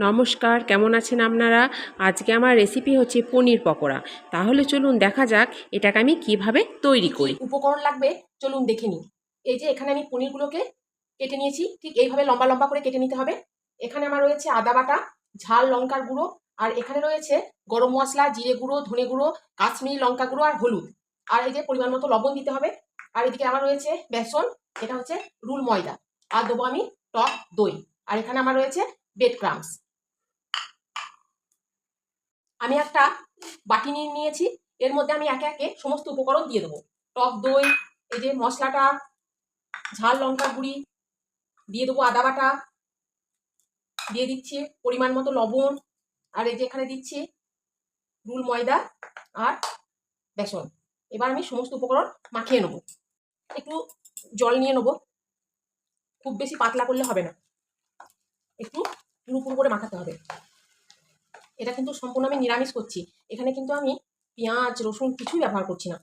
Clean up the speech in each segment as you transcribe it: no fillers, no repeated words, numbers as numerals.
নমস্কার, কেমন আছেন আপনারা? আজকে আমার রেসিপি হচ্ছে পনির পকোড়া। তাহলে চলুন দেখা যাক এটাকে আমি কিভাবে তৈরি করি। উপকরণ লাগবে চলুন দেখে নিই। এই যে এখানে আমি পনিরগুলোকে কেটে নিয়েছি, ঠিক এইভাবে লম্বা লম্বা করে কেটে নিতে হবে। এখানে আমার রয়েছে আদা বাটা, ঝাল লঙ্কার গুঁড়ো, আর এখানে রয়েছে গরম মশলা, জিরে গুঁড়ো, ধনে গুঁড়ো, কাশ্মীরি লঙ্কা গুঁড়ো আর হলুদ। আর এই যে পরিমাণ মতো লবণ দিতে হবে। আর এদিকে আমার রয়েছে বেসন, এটা হচ্ছে রুল ময়দা। আর দেবো আমি টক দই। আর এখানে আমার রয়েছে ব্রেড ক্রাম্বস। আমি একটা বাটি নিয়ে নিয়েছি, এর মধ্যে আমি একে একে সমস্ত উপকরণ দিয়ে দেবো। টক দই, এই যে মশলাটা, ঝাল লঙ্কার গুঁড়ি দিয়ে দেবো, আদা বাটা দিয়ে দিচ্ছি, পরিমাণ মতো লবণ, আর এই যে এখানে দিচ্ছি রুল ময়দা আর বেসন। এবার আমি সমস্ত উপকরণ মাখিয়ে নেবো। একটু জল নিয়ে নেবো, খুব বেশি পাতলা করলে হবে না, একটু পুরো করে মাখাতে হবে। এটা কিন্তু সম্পূর্ণ আমি নিরামিষ করছি, এখানে কিন্তু আমি পেঁয়াজ রসুন কিছুই ব্যবহার করছি না।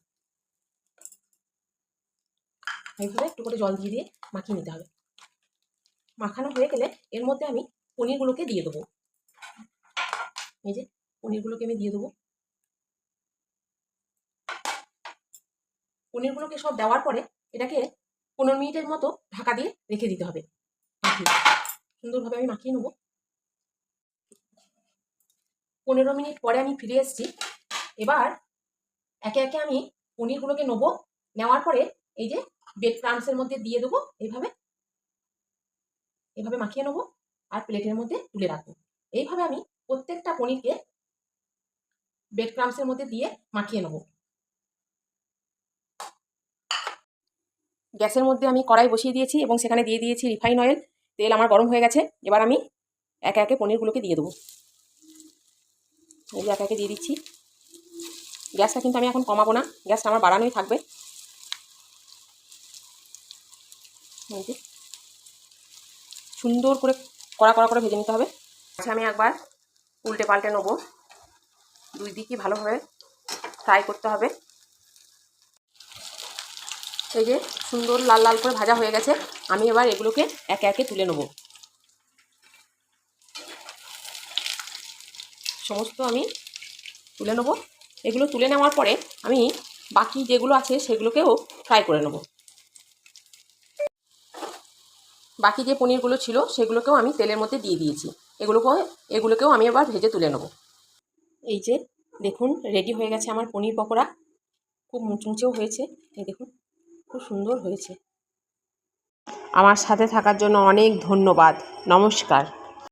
এইভাবে একটু করে জল দিয়ে দিয়ে মাখিয়ে নিতে হবে। মাখানো হয়ে গেলে এর মধ্যে আমি পনিরগুলোকে দিয়ে দেবো। এই যে পনিরগুলোকে আমি দিয়ে দেবো। পনিরগুলোকে সব দেওয়ার পরে এটাকে 15 মিনিটের মতো ঢাকা দিয়ে রেখে দিতে হবে। সুন্দরভাবে আমি মাখিয়ে নেবো। 15 মিনিট পরে আমি ফিরে এসেছি। এবার একে একে আমি পনিরগুলোকে নেবো। নেওয়ার পরে এই যে ব্রেড ক্রাম্বসের মধ্যে দিয়ে দেবো, এইভাবে এভাবে মাখিয়ে নেবো আর প্লেটের মধ্যে তুলে রাখবো। এইভাবে আমি প্রত্যেকটা পনিরকে ব্রেড ক্রাম্বসের মধ্যে দিয়ে মাখিয়ে নেবো। গ্যাসের মধ্যে আমি কড়াই বসিয়ে দিয়েছি এবং সেখানে দিয়ে দিয়েছি রিফাইন অয়েল। তেল আমার গরম হয়ে গেছে। এবার আমি একে একে পনিরগুলোকে দিয়ে দেবো। এই যে একে একে দিয়ে দিচ্ছি। গ্যাসটা কিন্তু আমি এখন কমাবো না, গ্যাসটা আমার বাড়ানোই থাকবে। সুন্দর করে কড়া কড়া করে ভেজে নিতে হবে। আচ্ছা, আমি একবার উল্টে পাল্টে নেবো, দুই দিকই ভালোভাবে ফ্রাই করতে হবে। এই যে সুন্দর লাল লাল করে ভাজা হয়ে গেছে, আমি এবার এগুলোকে একে একে তুলে নেব। সমস্ত আমি তুলে নেব। এগুলো তুলে নেওয়ার পরে আমি বাকি যেগুলো আছে সেগুলোকেও ফ্রাই করে নেব। বাকি যে পনিরগুলো ছিল সেগুলোকেও আমি তেলের মধ্যে দিয়ে দিয়েছি। এগুলোকেও আমি এবার ভেজে তুলে নেব। এই যে দেখুন, রেডি হয়ে গেছে আমার পনির পকোড়া। খুব মুচমুচেও হয়েছে, এই দেখুন খুব সুন্দর হয়েছে। আমার সাথে থাকার জন্য অনেক ধন্যবাদ। নমস্কার।